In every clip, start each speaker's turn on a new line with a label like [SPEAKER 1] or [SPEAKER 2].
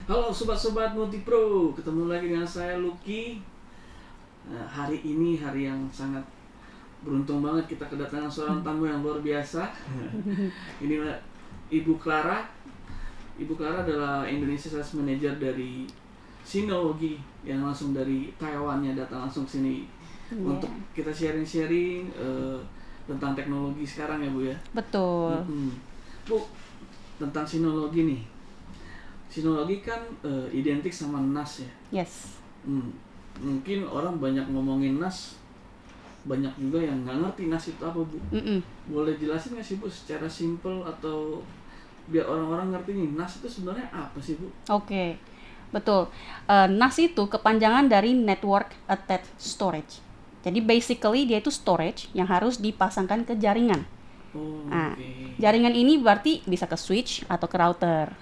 [SPEAKER 1] Halo sobat-sobat Multipro, ketemu lagi dengan saya Lucky. Hari ini hari yang sangat beruntung banget, kita kedatangan seorang tamu yang luar biasa. Ini Ibu Clara. Ibu Clara adalah Indonesia Sales Manager dari Sinology yang langsung dari Taiwan-nya datang langsung sini untuk kita sharing-sharing tentang teknologi sekarang ya Bu ya.
[SPEAKER 2] Betul.
[SPEAKER 1] Bu, tentang Sinology nih. Sinology kan identik sama NAS ya.
[SPEAKER 2] Yes.
[SPEAKER 1] Mungkin orang banyak ngomongin NAS, banyak juga yang nggak ngerti NAS itu apa Bu. Boleh jelasin nggak sih Bu secara simple atau biar orang-orang ngerti nih NAS itu sebenarnya apa sih Bu?
[SPEAKER 2] Oke. Betul. NAS itu kepanjangan dari Network Attached Storage. Jadi basically dia itu storage yang harus dipasangkan ke jaringan. Jaringan ini berarti bisa ke switch atau ke router.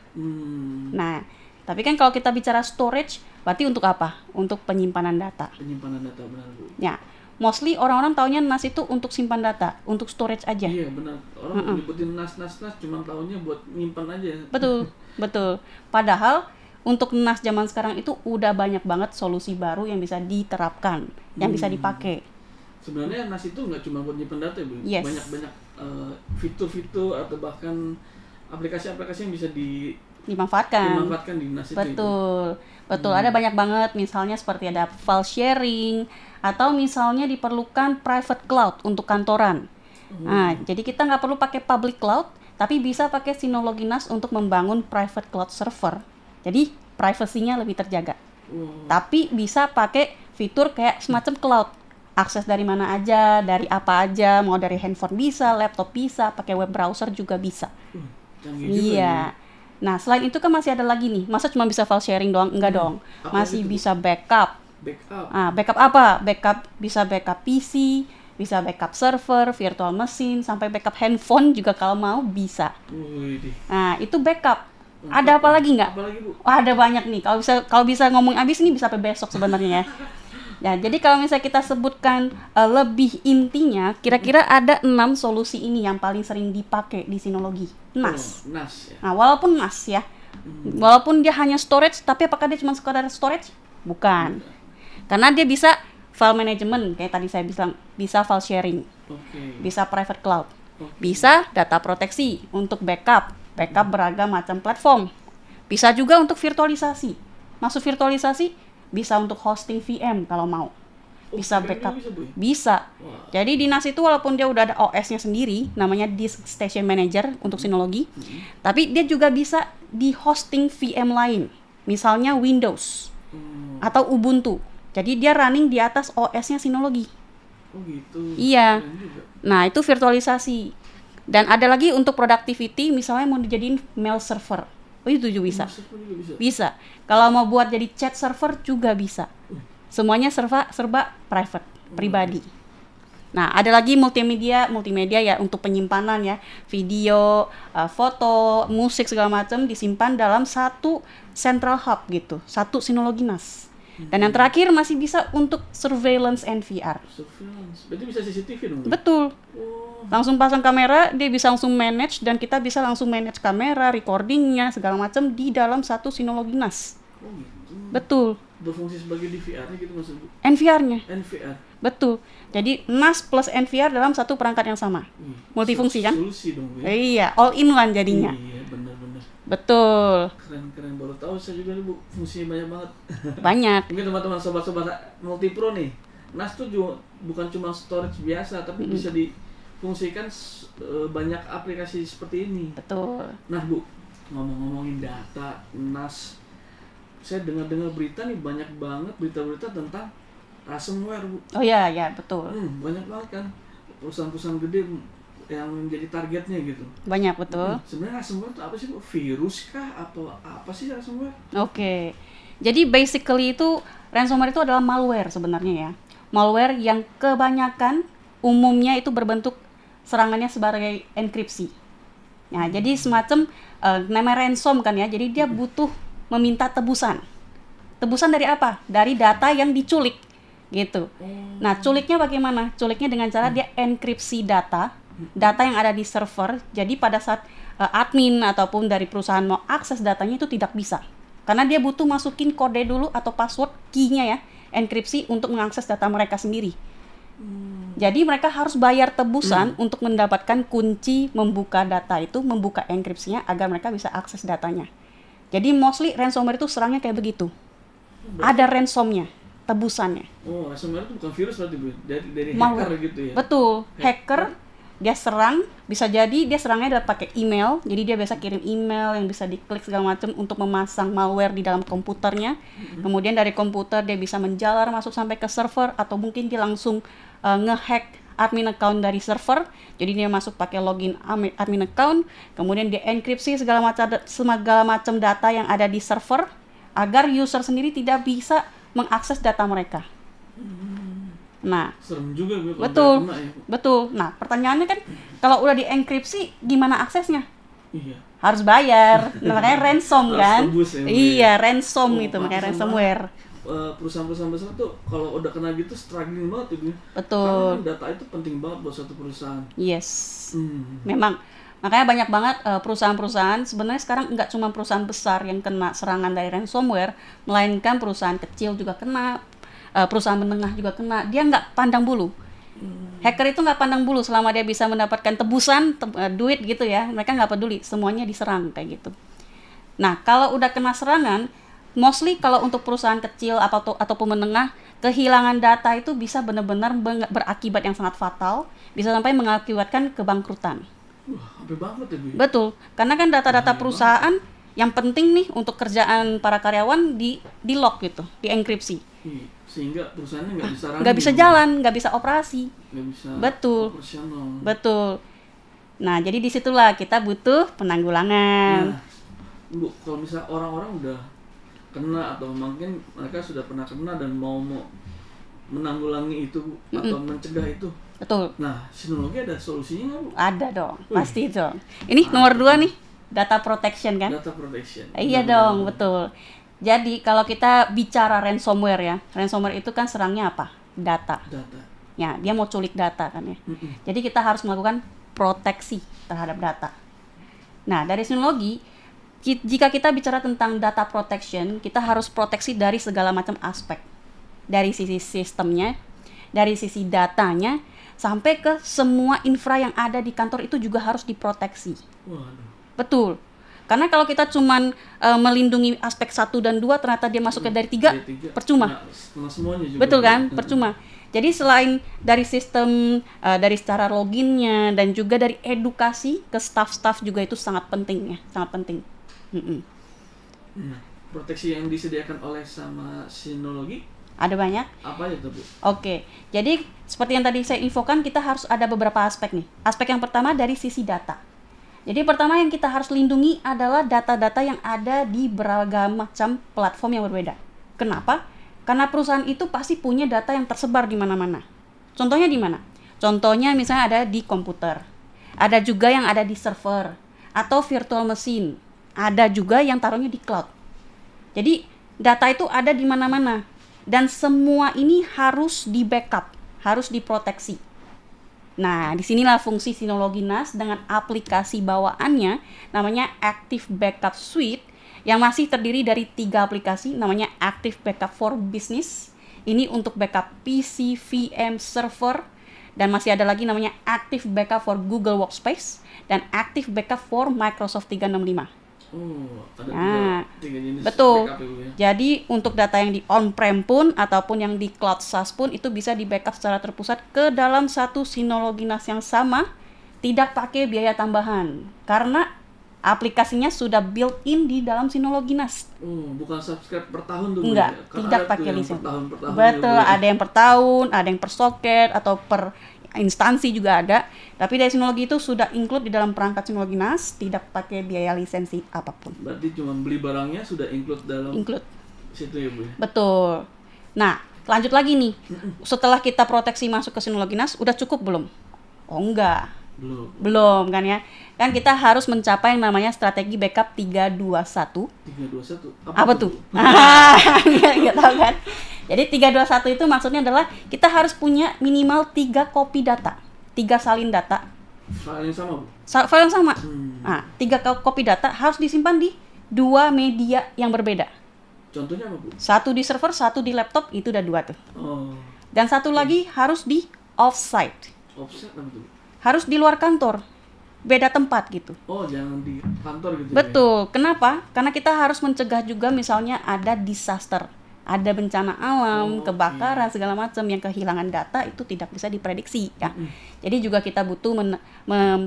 [SPEAKER 2] Nah, tapi kan kalau kita bicara storage, berarti untuk apa? Untuk penyimpanan data.
[SPEAKER 1] Penyimpanan data, benar Bu.
[SPEAKER 2] Ya, mostly orang-orang taunya NAS itu untuk simpan data, untuk storage aja.
[SPEAKER 1] Iya benar. Orang nyebutin NAS cuma taunya buat nyimpan aja.
[SPEAKER 2] Betul, betul. Padahal untuk NAS zaman sekarang itu udah banyak banget solusi baru yang bisa diterapkan, yang bisa dipakai.
[SPEAKER 1] Sebenarnya NAS itu nggak cuma buat nyimpan data Bu.
[SPEAKER 2] Yes.
[SPEAKER 1] Banyak fitur-fitur atau bahkan aplikasi-aplikasi yang bisa
[SPEAKER 2] dimanfaatkan
[SPEAKER 1] di NAS itu.
[SPEAKER 2] Betul. Ada banyak banget, misalnya seperti ada file sharing atau misalnya diperlukan private cloud untuk kantoran. Nah, jadi kita nggak perlu pakai public cloud, tapi bisa pakai Synology NAS untuk membangun private cloud server. Jadi privasinya lebih terjaga. Tapi bisa pakai fitur kayak semacam cloud. Akses dari mana aja, dari apa aja, mau dari handphone bisa, laptop bisa, pakai web browser juga bisa. Iya. Nah, selain itu kan masih ada lagi nih. Masa cuma bisa file sharing doang? Enggak dong. Masih bisa backup. Backup apa? Backup bisa backup PC, bisa backup server, virtual machine, sampai backup handphone juga kalau mau bisa. Nah, itu backup. Ada apa lagi nggak? Ada banyak nih. Kalau bisa ngomong abis ini bisa sampai besok sebenarnya ya. Ya, jadi kalau misalnya kita sebutkan lebih intinya, kira-kira ada 6 solusi ini yang paling sering dipakai di Synology. NAS.
[SPEAKER 1] NAS ya.
[SPEAKER 2] Nah, walaupun NAS ya, walaupun dia hanya storage, tapi apakah dia cuma sekadar storage? Bukan. Karena dia bisa file management, kayak tadi saya bilang, bisa file sharing, bisa private cloud, bisa data proteksi untuk backup beragam macam platform, bisa juga untuk virtualisasi. Maksud virtualisasi, bisa untuk hosting VM kalau mau. Bisa backup. Bisa. Jadi di NAS itu walaupun dia udah ada OS-nya sendiri, namanya Disk Station Manager untuk Synology, tapi dia juga bisa di hosting VM lain. Misalnya Windows atau Ubuntu. Jadi dia running di atas OS-nya Synology.
[SPEAKER 1] Oh gitu.
[SPEAKER 2] Iya. Nah, itu virtualisasi. Dan ada lagi untuk productivity, misalnya mau dijadiin mail server. Oh, itu juga bisa. Bisa. Kalau mau buat jadi chat server juga bisa. Semuanya serba private, pribadi. Nah, ada lagi multimedia ya untuk penyimpanan ya. Video, foto, musik segala macam disimpan dalam satu central hub gitu. Satu Synology NAS. Dan yang terakhir masih bisa untuk surveillance and VR.
[SPEAKER 1] Surveillance. Berarti bisa CCTV dong?
[SPEAKER 2] Betul. Langsung pasang kamera, dia bisa langsung manage, dan kita bisa langsung manage kamera, recordingnya, segala macam di dalam satu Synology NAS.
[SPEAKER 1] Oh gitu.
[SPEAKER 2] Betul.
[SPEAKER 1] Berfungsi sebagai DVR-nya gitu maksudnya?
[SPEAKER 2] NVR-nya.
[SPEAKER 1] NVR.
[SPEAKER 2] Betul. Jadi NAS plus NVR dalam satu perangkat yang sama. Multifungsi kan?
[SPEAKER 1] Solusi dong ya?
[SPEAKER 2] Iya, all in one jadinya.
[SPEAKER 1] Iya, benar-benar.
[SPEAKER 2] Betul.
[SPEAKER 1] Keren, baru tahu saya juga nih Bu, fungsinya banyak banget.
[SPEAKER 2] Banyak.
[SPEAKER 1] Mungkin teman-teman sobat-sobat Multipro nih, NAS tuh juga bukan cuma storage biasa, tapi bisa difungsikan banyak aplikasi seperti ini.
[SPEAKER 2] Betul.
[SPEAKER 1] Nah Bu, ngomongin data NAS, saya dengar berita nih, banyak banget berita-berita tentang ransomware Bu.
[SPEAKER 2] Oh iya, betul.
[SPEAKER 1] Banyak banget kan perusahaan-perusahaan gede yang menjadi targetnya gitu.
[SPEAKER 2] Banyak, betul.
[SPEAKER 1] Sebenarnya ransomware itu apa sih Bu? Virus kah atau apa sih ransomware?
[SPEAKER 2] Oke. Jadi basically itu ransomware itu adalah malware sebenarnya ya. Malware yang kebanyakan umumnya itu berbentuk serangannya sebagai enkripsi. Nah, jadi semacam namanya ransom kan ya. Jadi dia butuh meminta tebusan. Tebusan dari apa? Dari data yang diculik gitu. Nah, culiknya bagaimana? Culiknya dengan cara dia enkripsi data yang ada di server. Jadi pada saat admin ataupun dari perusahaan mau akses datanya itu tidak bisa. Karena dia butuh masukin kode dulu atau password key-nya ya, enkripsi untuk mengakses data mereka sendiri. Jadi mereka harus bayar tebusan untuk mendapatkan kunci membuka data itu, membuka enkripsinya agar mereka bisa akses datanya. Jadi mostly ransomware itu serangnya kayak begitu. Ada ransomnya, tebusannya.
[SPEAKER 1] Oh, ransomware itu bukan virus berarti, Bu? Dari
[SPEAKER 2] Malware.
[SPEAKER 1] hacker gitu ya?
[SPEAKER 2] Betul, hacker dia serang, bisa jadi dia serangnya pakai email, jadi dia biasa kirim email yang bisa diklik segala macam untuk memasang malware di dalam komputernya. Kemudian dari komputer dia bisa menjalar masuk sampai ke server, atau mungkin dia langsung ngehack admin account dari server. Jadi dia masuk pakai login admin account, kemudian dia enkripsi segala macam data yang ada di server agar user sendiri tidak bisa mengakses data mereka. Nah,
[SPEAKER 1] serem juga Bu, kalau
[SPEAKER 2] betul,
[SPEAKER 1] kena ya.
[SPEAKER 2] betul. Nah, pertanyaannya kan, kalau udah dienkripsi, gimana aksesnya?
[SPEAKER 1] Iya.
[SPEAKER 2] Harus bayar. Nah, makanya ransom
[SPEAKER 1] Harus
[SPEAKER 2] kan?
[SPEAKER 1] tebus ya, Bu,
[SPEAKER 2] Iya,
[SPEAKER 1] ya.
[SPEAKER 2] ransom
[SPEAKER 1] Oh,
[SPEAKER 2] itu, makanya
[SPEAKER 1] pantesan
[SPEAKER 2] ransomware.
[SPEAKER 1] Perusahaan-perusahaan besar tuh kalau udah kena gitu struggling banget ya, Bu.
[SPEAKER 2] Betul.
[SPEAKER 1] Karena data itu penting banget buat suatu perusahaan.
[SPEAKER 2] Yes.
[SPEAKER 1] Hmm.
[SPEAKER 2] Memang. Makanya banyak banget perusahaan-perusahaan, sebenarnya sekarang nggak cuma perusahaan besar yang kena serangan dari ransomware, melainkan perusahaan kecil juga kena, perusahaan menengah juga kena. Dia nggak pandang bulu. Hacker itu nggak pandang bulu selama dia bisa mendapatkan tebusan, duit gitu ya. Mereka nggak peduli, semuanya diserang kayak gitu. Nah, kalau udah kena serangan, mostly kalau untuk perusahaan kecil ataupun menengah, kehilangan data itu bisa benar-benar berakibat yang sangat fatal, bisa sampai mengakibatkan kebangkrutan.
[SPEAKER 1] Wah, sampai bangkrut ya, Bu.
[SPEAKER 2] Betul, karena kan data-data
[SPEAKER 1] Bahaya
[SPEAKER 2] perusahaan yang penting nih untuk kerjaan para karyawan di lock gitu, dienkripsi.
[SPEAKER 1] Iya, sehingga perusahaannya nggak bisa running,
[SPEAKER 2] Nggak bisa
[SPEAKER 1] Bu.
[SPEAKER 2] jalan, nggak bisa operasi.
[SPEAKER 1] Nggak bisa
[SPEAKER 2] Betul.
[SPEAKER 1] operasional.
[SPEAKER 2] Betul. Nah, jadi disitulah kita butuh penanggulangan.
[SPEAKER 1] Nah, Bu, kalau misalnya orang-orang udah kena atau mungkin mereka sudah pernah kena dan mau menanggulangi itu, Bu, atau mencegah itu.
[SPEAKER 2] Betul.
[SPEAKER 1] Nah, sinologi ada solusinya nggak, Bu?
[SPEAKER 2] Ada dong, pasti dong. Ini nomor 2 nih, data protection kan?
[SPEAKER 1] Data protection.
[SPEAKER 2] Iya
[SPEAKER 1] Benar-benar.
[SPEAKER 2] dong, betul. Jadi kalau kita bicara ransomware ya, ransomware itu kan serangnya apa? Data.
[SPEAKER 1] Data.
[SPEAKER 2] Ya, dia mau culik data kan ya.
[SPEAKER 1] Mm-mm.
[SPEAKER 2] Jadi kita harus melakukan proteksi terhadap data. Nah, dari sinologi, jika kita bicara tentang data protection, kita harus proteksi dari segala macam aspek. Dari sisi sistemnya, dari sisi datanya, sampai ke semua infra yang ada di kantor itu juga harus diproteksi.
[SPEAKER 1] Waduh.
[SPEAKER 2] Betul. Karena kalau kita cuman melindungi aspek 1 dan 2, ternyata dia masuknya dari 3, percuma.
[SPEAKER 1] Kena semuanya juga.
[SPEAKER 2] Betul
[SPEAKER 1] Bu.
[SPEAKER 2] kan? Percuma. Jadi selain dari sistem, dari cara loginnya, dan juga dari edukasi ke staff-staff juga itu sangat penting ya, sangat penting.
[SPEAKER 1] Nah, proteksi yang disediakan oleh sama sinologi
[SPEAKER 2] Ada banyak.
[SPEAKER 1] apa aja tuh, Bu?
[SPEAKER 2] Oke, jadi seperti yang tadi saya infokan, kita harus ada beberapa aspek nih. Aspek yang pertama dari sisi data. Jadi pertama yang kita harus lindungi adalah data-data yang ada di beragam macam platform yang berbeda. Kenapa? Karena perusahaan itu pasti punya data yang tersebar di mana-mana. Contohnya di mana? Contohnya misalnya ada di komputer. Ada juga yang ada di server atau virtual machine. Ada juga yang taruhnya di cloud. Jadi data itu ada di mana-mana. Dan semua ini harus di-backup, harus diproteksi. Nah, disinilah fungsi Sinologi NAS dengan aplikasi bawaannya namanya Active Backup Suite yang masih terdiri dari 3 aplikasi namanya Active Backup for Business. Ini untuk backup PC, VM, server, dan masih ada lagi namanya Active Backup for Google Workspace dan Active Backup for Microsoft 365.
[SPEAKER 1] Oh, ada
[SPEAKER 2] Nah,
[SPEAKER 1] tiga jenis
[SPEAKER 2] betul.
[SPEAKER 1] backup ya, Bu, ya.
[SPEAKER 2] Jadi untuk data yang di on-prem pun ataupun yang di cloud SaaS pun itu bisa di backup secara terpusat ke dalam satu Sinologi NAS yang sama, tidak pakai biaya tambahan karena aplikasinya sudah built-in di dalam Sinologi NAS.
[SPEAKER 1] Oh, bukan subscribe per tahun tuh, Bu,
[SPEAKER 2] Enggak,
[SPEAKER 1] ya? Karena
[SPEAKER 2] tidak
[SPEAKER 1] ada
[SPEAKER 2] pakai
[SPEAKER 1] tuh yang
[SPEAKER 2] lisensi.
[SPEAKER 1] per tahun ya,
[SPEAKER 2] Betul,
[SPEAKER 1] Bu, ya.
[SPEAKER 2] ada yang per tahun, ada yang per soket atau per instansi juga ada. Tapi dari Sinologi itu sudah include di dalam perangkat Sinologi NAS, tidak pakai biaya lisensi apapun.
[SPEAKER 1] Berarti cuma beli barangnya sudah include dalam
[SPEAKER 2] Include.
[SPEAKER 1] situ ya, Bu, ya?
[SPEAKER 2] Betul. Nah, lanjut lagi nih. Setelah kita proteksi masuk ke Sinologi NAS, udah cukup belum? Oh enggak.
[SPEAKER 1] Belum.
[SPEAKER 2] Belum kan ya. Kan kita harus mencapai yang namanya strategi backup 321.
[SPEAKER 1] 321.
[SPEAKER 2] Apa tuh? Nggak tahu kan. Jadi 321 itu maksudnya adalah kita harus punya minimal 3 copy data. 3 salin data.
[SPEAKER 1] File yang sama, Bu?
[SPEAKER 2] File yang sama.
[SPEAKER 1] Hmm.
[SPEAKER 2] Nah, 3 copy data harus disimpan di 2 media yang berbeda.
[SPEAKER 1] Contohnya apa, Bu?
[SPEAKER 2] Satu di server, satu di laptop, itu udah 2 tuh.
[SPEAKER 1] Oh,
[SPEAKER 2] Dan satu lagi harus di offsite.
[SPEAKER 1] offset apa tuh?
[SPEAKER 2] Harus di luar kantor. Beda tempat gitu.
[SPEAKER 1] Oh, jangan di kantor gitu.
[SPEAKER 2] Betul. Kenapa? Karena kita harus mencegah juga misalnya ada disaster, ada bencana alam,
[SPEAKER 1] Oke.
[SPEAKER 2] kebakaran segala macam yang kehilangan data itu tidak bisa diprediksi ya. Jadi juga kita butuh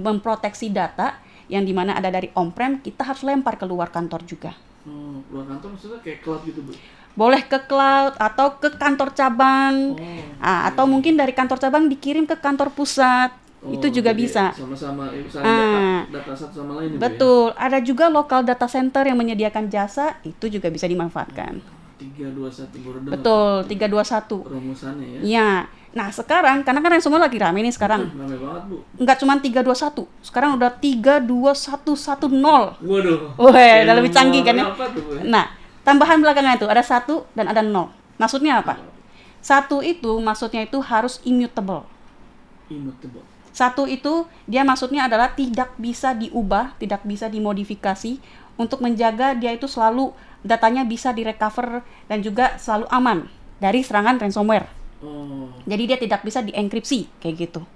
[SPEAKER 2] memproteksi data yang dimana ada dari on-prem, kita harus lempar ke luar kantor juga.
[SPEAKER 1] Oh, luar kantor maksudnya kayak cloud gitu, Bu?
[SPEAKER 2] Boleh ke cloud atau ke kantor cabang, atau mungkin dari kantor cabang dikirim ke kantor pusat. Itu juga
[SPEAKER 1] jadi
[SPEAKER 2] bisa.
[SPEAKER 1] Sama-sama saling data satu sama lain.
[SPEAKER 2] Betul. Ada juga local data center yang menyediakan jasa, itu juga bisa dimanfaatkan.
[SPEAKER 1] 321 baru dengar.
[SPEAKER 2] Betul, 321.
[SPEAKER 1] Rumusannya ya.
[SPEAKER 2] Ya. Nah, sekarang karena kan semua lagi rame nih sekarang.
[SPEAKER 1] Rame banget, Bu.
[SPEAKER 2] Enggak cuma 321. Sekarang udah 32110.
[SPEAKER 1] Waduh.
[SPEAKER 2] Wah, udah lebih canggih kan ya.
[SPEAKER 1] Apa tuh, Bu?
[SPEAKER 2] Nah, tambahan belakangnya itu ada 1 dan ada 0. Maksudnya apa? 1 itu maksudnya itu harus immutable.
[SPEAKER 1] Immutable.
[SPEAKER 2] 1 itu dia maksudnya adalah tidak bisa diubah, tidak bisa dimodifikasi untuk menjaga dia itu selalu datanya bisa direcover dan juga selalu aman dari serangan ransomware.
[SPEAKER 1] Oh.
[SPEAKER 2] Jadi dia tidak bisa dienkripsi kayak gitu.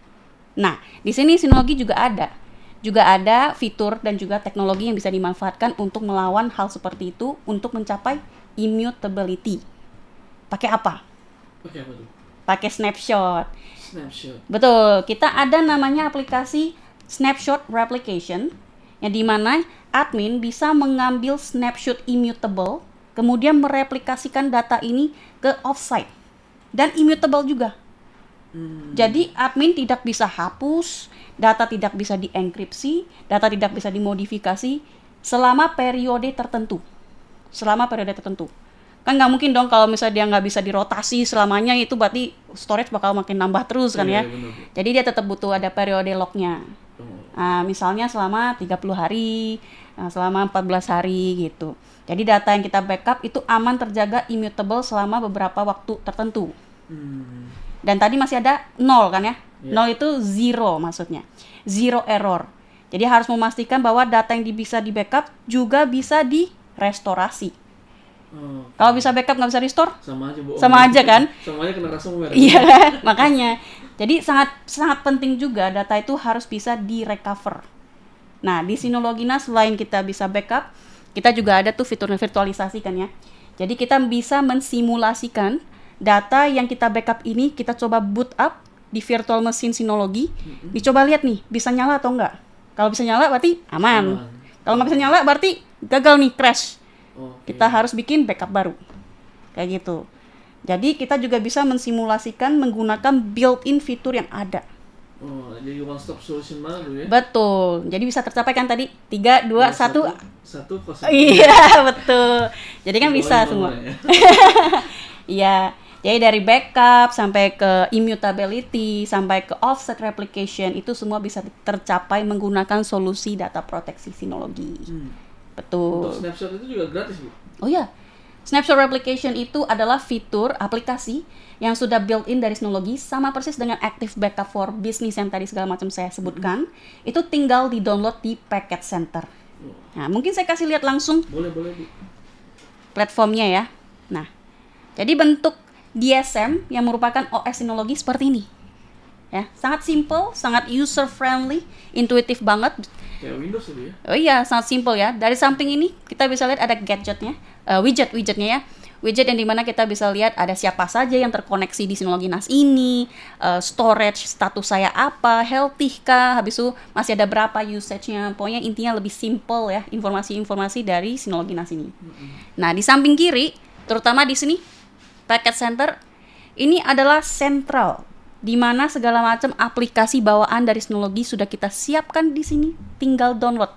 [SPEAKER 2] Nah, di sini Synology juga ada. Juga ada fitur dan juga teknologi yang bisa dimanfaatkan untuk melawan hal seperti itu untuk mencapai immutability. Pakai apa?
[SPEAKER 1] Pakai apa tuh?
[SPEAKER 2] Pakai snapshot.
[SPEAKER 1] Snapshot.
[SPEAKER 2] Betul, kita ada namanya aplikasi Snapshot Replication yang dimana admin bisa mengambil snapshot immutable, kemudian mereplikasikan data ini ke offsite dan immutable juga. Jadi admin tidak bisa hapus, data tidak bisa dienkripsi, data tidak bisa dimodifikasi selama periode tertentu. Kan nggak mungkin dong kalau misalnya dia nggak bisa dirotasi selamanya, itu berarti storage bakal makin nambah terus kan ya.
[SPEAKER 1] Bener.
[SPEAKER 2] Jadi dia tetap butuh ada periode lock-nya. Misalnya selama 30 hari, selama 14 hari gitu. Jadi data yang kita backup itu aman terjaga immutable selama beberapa waktu tertentu. Dan tadi masih ada 0 kan ya? 0 itu zero maksudnya. Zero error. Jadi harus memastikan bahwa data yang bisa di backup juga bisa direstorasi. Kalau bisa backup nggak bisa restore?
[SPEAKER 1] Sama aja, Bu.
[SPEAKER 2] Sama aja kan?
[SPEAKER 1] Sama aja kena ransomware.
[SPEAKER 2] Iya kan? Makanya. Jadi sangat penting juga data itu harus bisa di-recover. Nah, di Synology selain kita bisa backup, kita juga ada tuh fiturnya virtualisasi kan ya. Jadi kita bisa mensimulasikan data yang kita backup ini, kita coba boot up di virtual machine Synology, dicoba lihat nih, bisa nyala atau enggak. Kalau bisa nyala berarti aman. Kalau nggak bisa nyala berarti gagal nih, crash. Kita harus bikin backup baru. Kayak gitu. Jadi kita juga bisa mensimulasikan menggunakan built-in fitur yang ada.
[SPEAKER 1] Oh, jadi one stop solution baru ya.
[SPEAKER 2] Betul. Jadi bisa tercapai kan tadi 3, 2, 1.
[SPEAKER 1] 1, 0.
[SPEAKER 2] Iya, betul. Jadi kan bisa semua. Iya. Jadi dari backup sampai ke immutability sampai ke offset replication itu semua bisa tercapai menggunakan solusi data proteksi Synology. Betul.
[SPEAKER 1] Untuk snapshot itu juga gratis, Bu?
[SPEAKER 2] Oh ya, snapshot replication itu adalah fitur aplikasi yang sudah built-in dari Synology, sama persis dengan Active Backup for Business yang tadi segala macam saya sebutkan. Itu tinggal di-download di Packet Center. Nah, mungkin saya kasih lihat langsung.
[SPEAKER 1] Boleh, Bu.
[SPEAKER 2] Platformnya ya. Nah, jadi bentuk DSM yang merupakan OS Synology seperti ini. Ya, sangat simple, sangat user friendly, intuitif banget.
[SPEAKER 1] Kayak Windows itu ya?
[SPEAKER 2] Oh iya, sangat simple ya. Dari samping ini kita bisa lihat ada gadgetnya, widgetnya ya. Widget yang dimana kita bisa lihat ada siapa saja yang terkoneksi di Synology NAS ini, storage status saya apa, healthy kah, habis itu masih ada berapa usage-nya. Pokoknya intinya lebih simple ya, informasi-informasi dari Synology NAS ini. Nah, di samping kiri, terutama di sini, Packet Center, ini adalah sentral, di mana segala macam aplikasi bawaan dari Synology sudah kita siapkan di sini, tinggal download.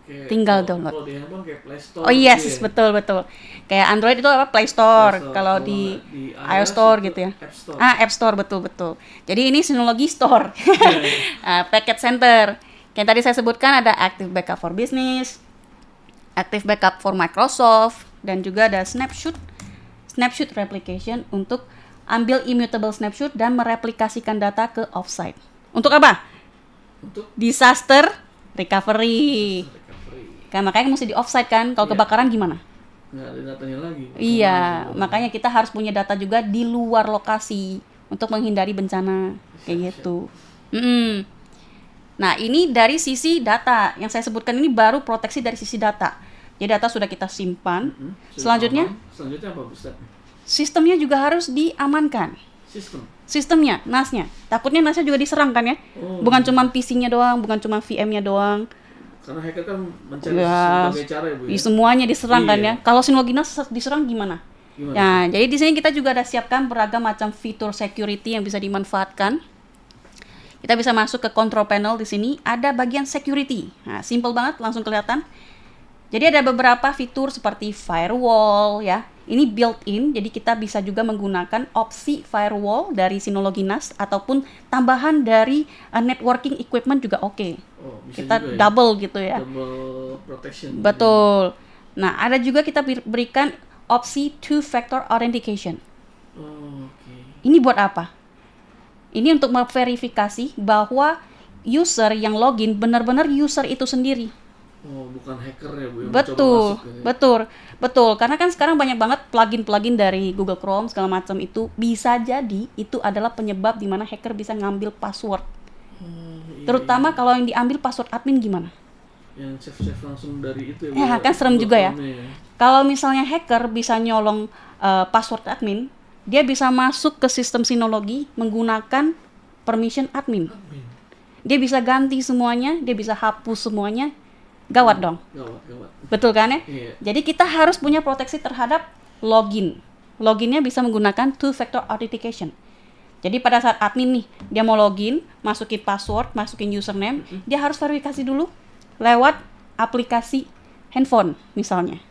[SPEAKER 2] Tinggal download.
[SPEAKER 1] Kalau di handphone kayak Play Store.
[SPEAKER 2] Oh yes,
[SPEAKER 1] gitu ya?
[SPEAKER 2] betul. Kayak Android itu apa? Play Store. Kalau di iOS Store gitu ya.
[SPEAKER 1] App Store.
[SPEAKER 2] App Store, betul. Jadi ini Synology Store. Packet Center. Yang tadi saya sebutkan ada Active Backup for Business, Active Backup for Microsoft, dan juga ada Snapshot Replication untuk ambil immutable snapshot dan mereplikasikan data ke offsite. Untuk apa?
[SPEAKER 1] Untuk
[SPEAKER 2] Disaster recovery. Kan makanya mesti di offsite kan. Kalau kebakaran gimana?
[SPEAKER 1] nggak ada datanya lagi.
[SPEAKER 2] Iya, makanya kita harus punya data juga di luar lokasi untuk menghindari bencana kayak gitu. Nah, ini dari sisi data yang saya sebutkan ini baru proteksi dari sisi data. Jadi data sudah kita simpan. Selanjutnya
[SPEAKER 1] apa Ustaz?
[SPEAKER 2] Sistemnya juga harus diamankan. Sistemnya, NAS-nya. Takutnya NAS-nya juga diserang kan ya? Bukan cuma PC-nya doang, bukan cuma VM-nya doang.
[SPEAKER 1] Karena hacker kan mencari berbagai cara ya Bu ya.
[SPEAKER 2] Semuanya diserang kan ya. Kalau Synology NAS diserang gimana? Nah, jadi di sini kita juga ada siapkan beragam macam fitur security yang bisa dimanfaatkan. Kita bisa masuk ke control panel di sini, ada bagian security. Nah, simple banget, langsung kelihatan. Jadi ada beberapa fitur seperti firewall ya. Ini built-in, jadi kita bisa juga menggunakan opsi firewall dari Synology NAS ataupun tambahan dari networking equipment juga oke. Kita juga double ya? Gitu ya.
[SPEAKER 1] Double protection.
[SPEAKER 2] Betul. Nah, ada juga kita berikan opsi two-factor authentication. Ini buat apa? Ini untuk memverifikasi bahwa user yang login benar-benar user itu sendiri.
[SPEAKER 1] Bukan hacker ya Bu?
[SPEAKER 2] Betul. Karena kan sekarang banyak banget plugin dari Google Chrome segala macam itu bisa jadi itu adalah penyebab di mana hacker bisa ngambil password. Terutama kalau yang diambil password admin gimana?
[SPEAKER 1] Yang save langsung dari itu
[SPEAKER 2] ya kan serem juga ya. Kalau misalnya hacker bisa nyolong password admin, dia bisa masuk ke sistem Synology menggunakan permission admin. Dia bisa ganti semuanya, dia bisa hapus semuanya. Gawat dong.
[SPEAKER 1] Gawat.
[SPEAKER 2] Betul kan ya?
[SPEAKER 1] Iya.
[SPEAKER 2] Jadi kita harus punya proteksi terhadap login. Loginnya bisa menggunakan two-factor authentication. Jadi pada saat admin nih, dia mau login, masukin password, masukin username, dia harus verifikasi dulu lewat aplikasi handphone misalnya.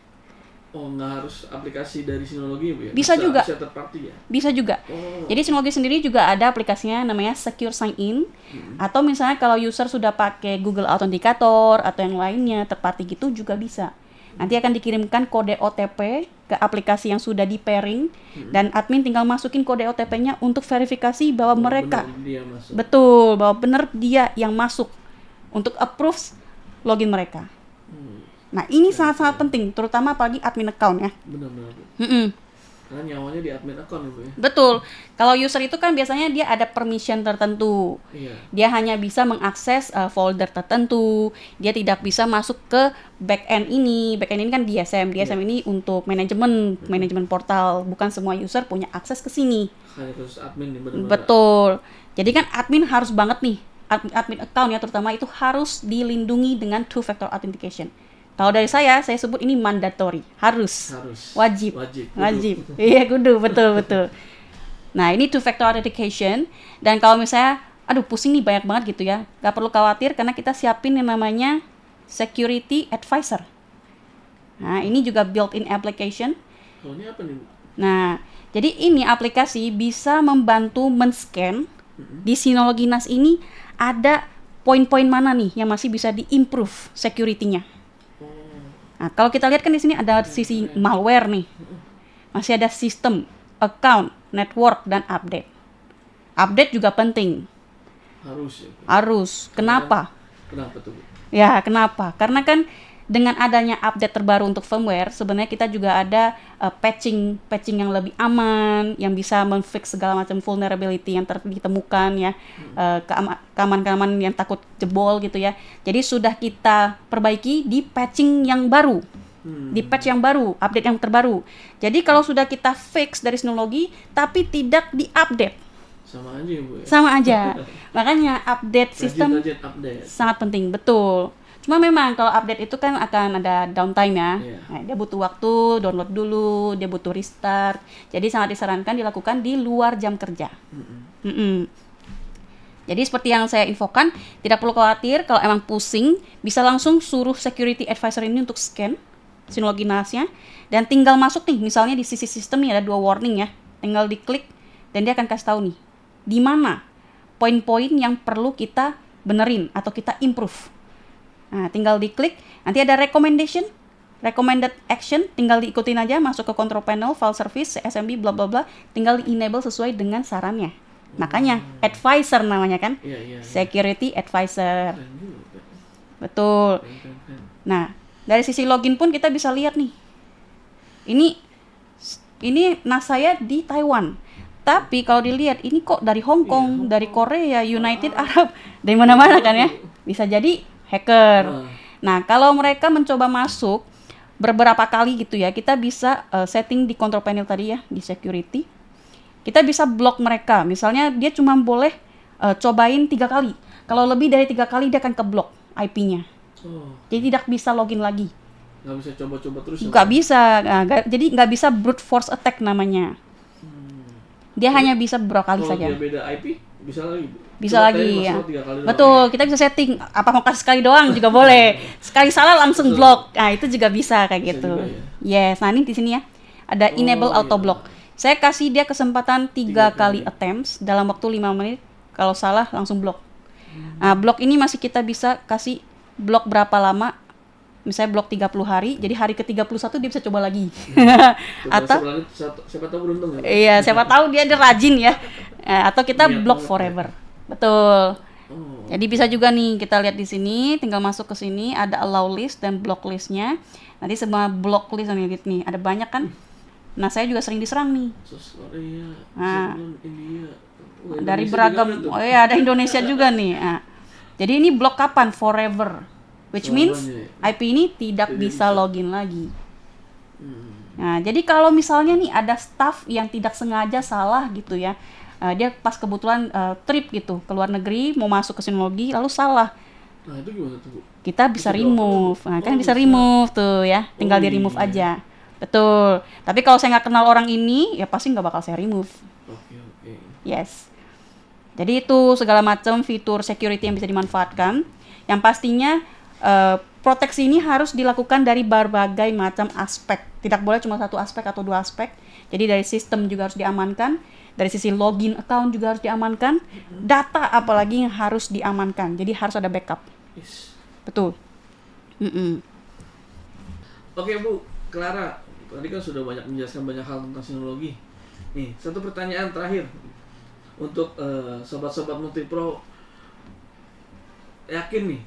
[SPEAKER 1] Nggak harus aplikasi dari Synology Bu ya?
[SPEAKER 2] Bisa juga.
[SPEAKER 1] Bisa third party ya?
[SPEAKER 2] Bisa juga. Jadi Synology sendiri juga ada aplikasinya namanya Secure Sign In. Atau misalnya kalau user sudah pakai Google Authenticator atau yang lainnya third party gitu juga bisa. Nanti akan dikirimkan kode OTP ke aplikasi yang sudah di pairing dan admin tinggal masukin kode OTP-nya untuk verifikasi bahwa mereka betul, bahwa benar dia yang masuk untuk approve login mereka. Nah, ini sangat-sangat penting, terutama apalagi admin account ya.
[SPEAKER 1] Benar-benar. Karena nyawanya di admin account ya Bu ya?
[SPEAKER 2] Betul. Kalau user itu kan biasanya dia ada permission tertentu.
[SPEAKER 1] Iya.
[SPEAKER 2] Dia hanya bisa mengakses folder tertentu. Dia tidak bisa masuk ke backend ini. Backend ini kan DSM. DSM ini untuk manajemen portal. Bukan semua user punya akses ke sini.
[SPEAKER 1] Hanya khusus admin nih benar-benar.
[SPEAKER 2] Betul. Jadi kan admin harus banget nih. Admin account ya terutama itu harus dilindungi dengan two-factor authentication. Kalau dari saya sebut ini mandatory, harus. Wajib. Iya, kudu, betul. Nah, ini two-factor authentication. Dan kalau misalnya, pusing nih banyak banget gitu ya, gak perlu khawatir karena kita siapin yang namanya Security Advisor. Nah, ini juga built-in application.
[SPEAKER 1] Ini apa nih?
[SPEAKER 2] Nah, jadi ini aplikasi bisa membantu men-scan di Synology NAS ini ada poin-poin mana nih yang masih bisa di-improve security-nya. Nah, kalau kita lihat kan di sini ada sisi malware nih. Masih ada sistem, account, network, dan update. Update juga penting. Harus. Kenapa?
[SPEAKER 1] Kenapa tuh?
[SPEAKER 2] Ya, kenapa? Karena kan dengan adanya update terbaru untuk firmware, sebenarnya kita juga ada patching yang lebih aman, yang bisa men-fix segala macam vulnerability yang ditemukan ya, keamanan yang takut jebol gitu ya. Jadi sudah kita perbaiki di patching yang baru, di patch yang baru, update yang terbaru. Jadi kalau sudah kita fix dari Synology, tapi tidak di-update,
[SPEAKER 1] sama aja ya Bu ya?
[SPEAKER 2] Sama aja. Makanya update sistem sangat penting, betul. Cuma memang kalau update itu kan akan ada downtime ya. Nah, dia butuh waktu, download dulu, dia butuh restart. Jadi sangat disarankan dilakukan di luar jam kerja. Jadi seperti yang saya infokan, tidak perlu khawatir kalau emang pusing, bisa langsung suruh security advisor ini untuk scan Synology NAS-nya dan tinggal masuk nih, misalnya di sisi sistem nih ada 2 warning ya. Tinggal diklik dan dia akan kasih tahu nih di mana poin-poin yang perlu kita benerin atau kita improve. Nah, tinggal diklik, nanti ada recommended action, tinggal diikutin aja, masuk ke control panel, file service, CSMB, bla bla bla, tinggal di-enable sesuai dengan sarannya. Makanya advisor namanya kan, security advisor. Betul. Nah, dari sisi login pun kita bisa lihat nih. Ini NAS saya di Taiwan. Tapi kalau dilihat ini kok dari Hong Kong, dari Korea, United Arab, dari mana-mana kan ya. Bisa jadi hacker. Nah, kalau mereka mencoba masuk beberapa kali gitu ya, kita bisa setting di control panel tadi ya, di security. Kita bisa block mereka. Misalnya dia cuma boleh cobain 3 kali. Kalau lebih dari 3 kali dia akan keblok IP-nya. Jadi tidak bisa login lagi.
[SPEAKER 1] Nggak bisa coba-coba terus.
[SPEAKER 2] Nggak bisa. Jadi nggak bisa brute force attack namanya. Dia hanya bisa beberapa kali saja.
[SPEAKER 1] Kalau dia beda IP, bisa lagi.
[SPEAKER 2] Bisa lagi ya. Betul, kita bisa setting. Apa mau kasih sekali doang juga boleh. Sekali salah langsung block. Nah, itu juga bisa kayak bisa gitu. Ya? Yes, nah ini di sini ya. Ada enable auto block. Saya kasih dia kesempatan 3 kali attempts dalam waktu 5 menit. Kalau salah langsung block. Nah, block ini masih kita bisa kasih block berapa lama. Misalnya blok 30 hari, jadi hari ke-31 dia bisa coba lagi. Atau
[SPEAKER 1] siapa tahu beruntung ya.
[SPEAKER 2] Iya, siapa tahu dia rajin ya. Atau kita block forever. Betul. Jadi bisa juga nih kita lihat di sini, tinggal masuk ke sini ada allow list dan block listnya. Nanti semua block list nih, ada banyak kan. Nah, saya juga sering diserang nih. Dari beragam. Oh iya, ada Indonesia juga nih. Jadi ini block kapan? Forever. Which means IP ini tidak bisa login lagi. Nah, jadi kalau misalnya nih ada staff yang tidak sengaja salah gitu ya, dia pas kebetulan trip gitu ke luar negeri mau masuk ke Synology lalu salah.
[SPEAKER 1] Nah, itu gimana tuh, Bu?
[SPEAKER 2] Kita bisa remove. Nah, kan bisa remove tuh ya, tinggal di remove aja. Betul. Tapi kalau saya nggak kenal orang ini, ya pasti nggak bakal saya remove.
[SPEAKER 1] Oke.
[SPEAKER 2] Yes. Jadi itu segala macam fitur security yang bisa dimanfaatkan. Yang pastinya proteksi ini harus dilakukan dari berbagai macam aspek. Tidak boleh cuma satu aspek atau 2 aspek. Jadi dari sistem juga harus diamankan, dari sisi login account juga harus diamankan, data apalagi yang harus diamankan. Jadi harus ada backup. Betul.
[SPEAKER 1] Oke, Bu Clara, tadi kan sudah banyak menjelaskan banyak hal tentang Synology. Nih, satu pertanyaan terakhir untuk sobat-sobat Multipro. Yakin nih,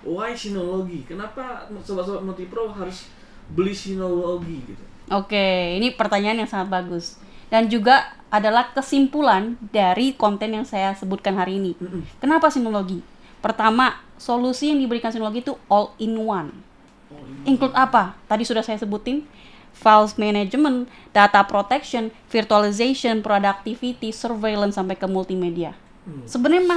[SPEAKER 1] why Synology? Kenapa sobat-sobat Multipro harus beli Synology gitu?
[SPEAKER 2] Oke, ini pertanyaan yang sangat bagus. Dan juga adalah kesimpulan dari konten yang saya sebutkan hari ini. Kenapa Synology? Pertama, solusi yang diberikan Synology itu all in one. Include apa? Tadi sudah saya sebutin. Files management, data protection, virtualization, productivity, surveillance, sampai ke multimedia. Sebenarnya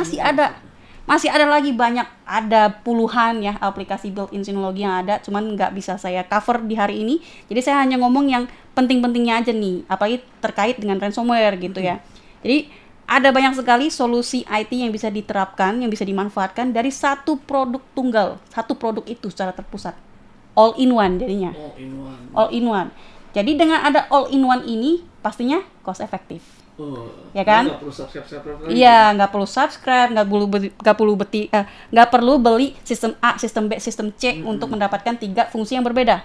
[SPEAKER 2] masih ada lagi banyak, ada puluhan ya aplikasi built-in Synology yang ada, cuman nggak bisa saya cover di hari ini. Jadi saya hanya ngomong yang penting-pentingnya aja nih, apalagi terkait dengan ransomware gitu ya. Jadi ada banyak sekali solusi IT yang bisa diterapkan, yang bisa dimanfaatkan dari satu produk tunggal, satu produk itu secara terpusat. All in one jadinya. All in one. Jadi dengan ada all in one ini pastinya cost efektif. Ya kan?
[SPEAKER 1] Nggak perlu subscribe lagi.
[SPEAKER 2] Iya, nggak perlu subscribe, nggak perlu beli sistem A, sistem B, sistem C untuk mendapatkan 3 fungsi yang berbeda.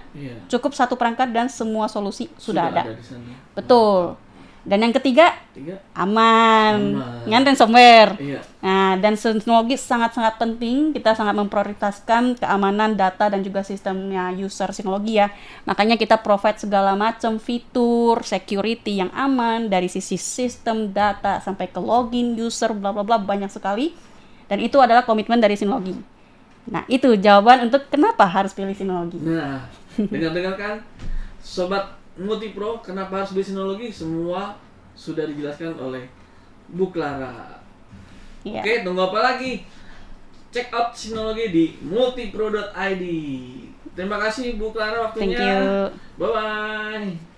[SPEAKER 2] Cukup satu perangkat dan semua solusi sudah ada.
[SPEAKER 1] Di sana.
[SPEAKER 2] Betul. Dan yang ketiga, aman. Dengan ransomware. Nah, dan Synology sangat-sangat penting. Kita sangat memprioritaskan keamanan data dan juga sistemnya user Synology ya. Makanya kita provide segala macam fitur security yang aman dari sisi sistem data sampai ke login user bla bla bla, banyak sekali. Dan itu adalah komitmen dari Synology. Nah, itu jawaban untuk kenapa harus pilih Synology.
[SPEAKER 1] Nah, dengar-dengar kan sobat Multipro, kenapa harus beli Synology? Semua sudah dijelaskan oleh Bu Clara. Oke, tunggu apa lagi? Check out Synology di multipro.id. Terima kasih Bu Clara waktunya.
[SPEAKER 2] Thank you.
[SPEAKER 1] Bye-bye.